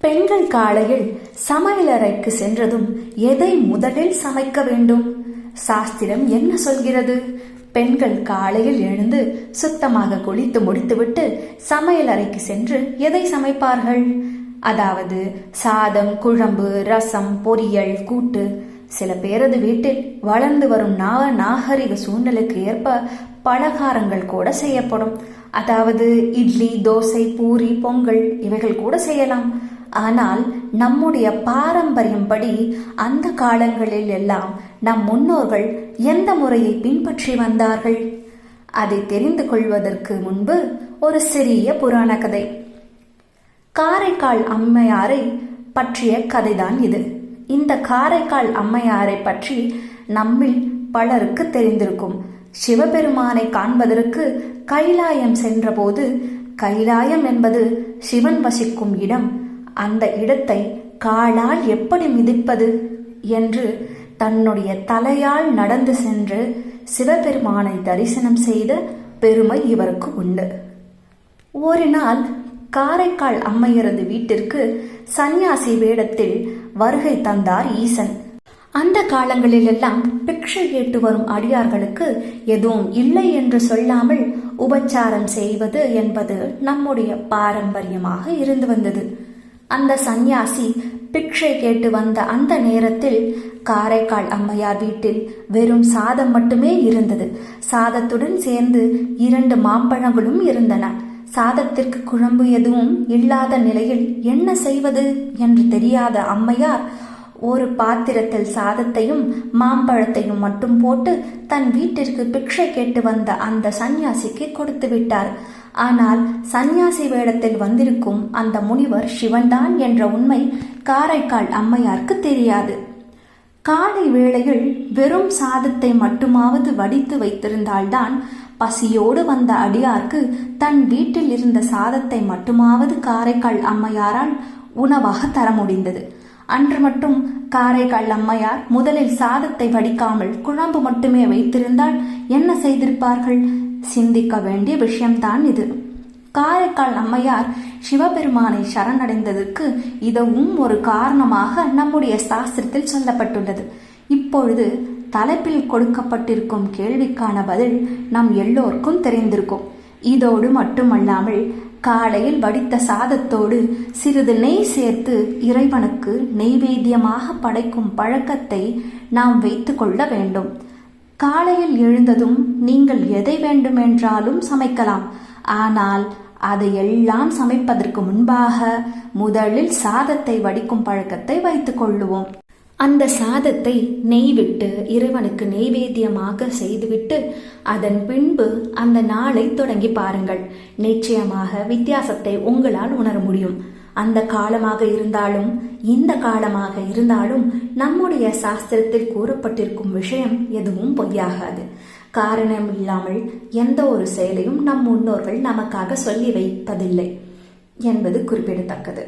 பெண்கள் காலையில் சமையலறைக்கு சென்றதும் எதை முதலில் சமைக்க வேண்டும்? சாஸ்திரம் என்ன சொல்கிறது? பெண்கள் காலையில் எழுந்து சுத்தமாக குளித்து முடித்துவிட்டு சமையலறைக்கு சென்று எதை சமைப்பார்கள்? அதாவது சாதம், குழம்பு, ரசம், பொரியல், கூட்டு. சில பேரது வீட்டில் வளர்ந்து வரும் நாகரிக சூழ்நிலைக்கு ஏற்ப பலகாரங்கள் கூட செய்யப்படும். அதாவது இட்லி, தோசை, பூரி, பொங்கல் இவைகள் கூட செய்யலாம். ஆனால் நம்முடைய பாரம்பரியம் படி அந்த காலங்களில் எல்லாம் நம் முன்னோர்கள் எந்த முறையை பின்பற்றி வந்தார்கள்? அதை தெரிந்து கொள்வதற்கு முன்பு ஒரு சிறிய புராண கதை. காரைக்கால் அம்மையாரை பற்றிய கதைதான் இது. இந்த காரைக்கால் அம்மையாரை பற்றி நம்மில் பலருக்கு தெரிந்திருக்கும். சிவபெருமானை காண்பதற்கு கைலாயம் சென்றபோது, கைலாயம் என்பது சிவன் வசிக்கும் இடம், அந்த இடத்தை காலால் எப்படி மிதிப்பது என்று தன்னுடைய தலையால் நடந்து சென்று சிவபெருமானை தரிசனம் செய்த பெருமை இவருக்கு உண்டு. ஒரு நாள் காரைக்கால் அம்மையரது வீட்டிற்கு சந்நியாசி வேடத்தில் வருகை தந்தார் ஈசன். அந்த காலங்களிலெல்லாம் பிக்ஷை கேட்டு வரும் அடியார்களுக்கு எதுவும் இல்லை என்று சொல்லாமல் உபச்சாரம் செய்வது என்பது நம்முடைய பாரம்பரியமாக இருந்து வந்தது. அந்த சந்நியாசி பிக்ஷை கேட்டு வந்த அந்த நேரத்தில் காரைக்கால் அம்மையார் வீட்டில் வெறும் சாதம் மட்டுமே இருந்தது. சாதத்துடன் சேர்ந்து 2 மாம்பழங்களும் இருந்தன. சாதத்திற்கு குழம்பு எதுவும் இல்லாத நிலையில் என்ன செய்வது என்று தெரியாத அம்மையார் ஒரு பாத்திரத்தில் சாதத்தையும் மாம்பழத்தையும் மட்டும் போட்டு தன் வீட்டிற்கு பிக்ஷை கேட்டு வந்த அந்த சந்நியாசிக்கு கொடுத்து விட்டார். ஆனால் சந்நியாசி வேடத்தில் வந்திருக்கும் அந்த முனிவர் சிவன்தான் என்ற உண்மை காரைக்கால் அம்மையாருக்கு தெரியாது. காலை வேளையில் வெறும் சாதத்தை மட்டுமாவது வடித்து வைத்திருந்தால்தான் பசியோடு வந்த அடியார்க்கு தன் வீட்டில் இருந்த சாதத்தை மட்டுமாவது காரைக்கால் அம்மையாரால் உணவாக தர முடிந்தது. அன்று மட்டும் காரைக்கால் அம்மையார் முதலில் சாதத்தை வடிக்காமல் குழம்பு மட்டுமே வைத்திருந்தால் என்ன செய்திருப்பார்கள்? சிந்திக்க வேண்டிய விஷயம்தான் இது. காரைக்கால் அம்மையார் சிவபெருமானை சரணடைந்ததற்கு இதுவும் ஒரு காரணமாக நம்முடைய சாஸ்திரத்தில் சொல்லப்பட்டுள்ளது. இப்பொழுது தலைப்பில் கொடுக்கப்பட்டிருக்கும் கேள்விக்கான பதில் நம் எல்லோருக்கும் தெரிந்திருக்கும். இதோடு மட்டுமல்லாமல் காலையில் வடித்த சாதத்தோடு சிறிது நெய் சேர்த்து இறைவனுக்கு நெய்வேத்தியமாக படைக்கும் பழக்கத்தை நாம் வைத்து கொள்ள வேண்டும். காலையில் எழுந்ததும் நீங்கள் எதை வேண்டுமென்றாலும் சமைக்கலாம். ஆனால் அதையெல்லாம் சமைப்பதற்கு முன்பாக முதலில் சாதத்தை வடிக்கும் பழக்கத்தை வைத்துக் கொள்ளுவோம். அந்த சாதத்தை நெய் விட்டு இறைவனுக்கு நெய்வேத்தியமாக செய்துவிட்டு அதன் பின்பு அந்த நாளை தொடங்கி பாருங்கள். நிச்சயமாக வித்தியாசத்தை உங்களால் உணர முடியும். அந்த காலமாக இருந்தாலும் இந்த காலமாக இருந்தாலும் நம்முடைய சாஸ்திரத்தில் கூறப்பட்டிருக்கும் விஷயம் எதுவும் பொய்யாகாது. காரணம் இல்லாமல் எந்த ஒரு செயலையும் நம் முன்னோர்கள் நமக்காக சொல்லி வைப்பதில்லை என்பது குறிப்பிடத்தக்கது.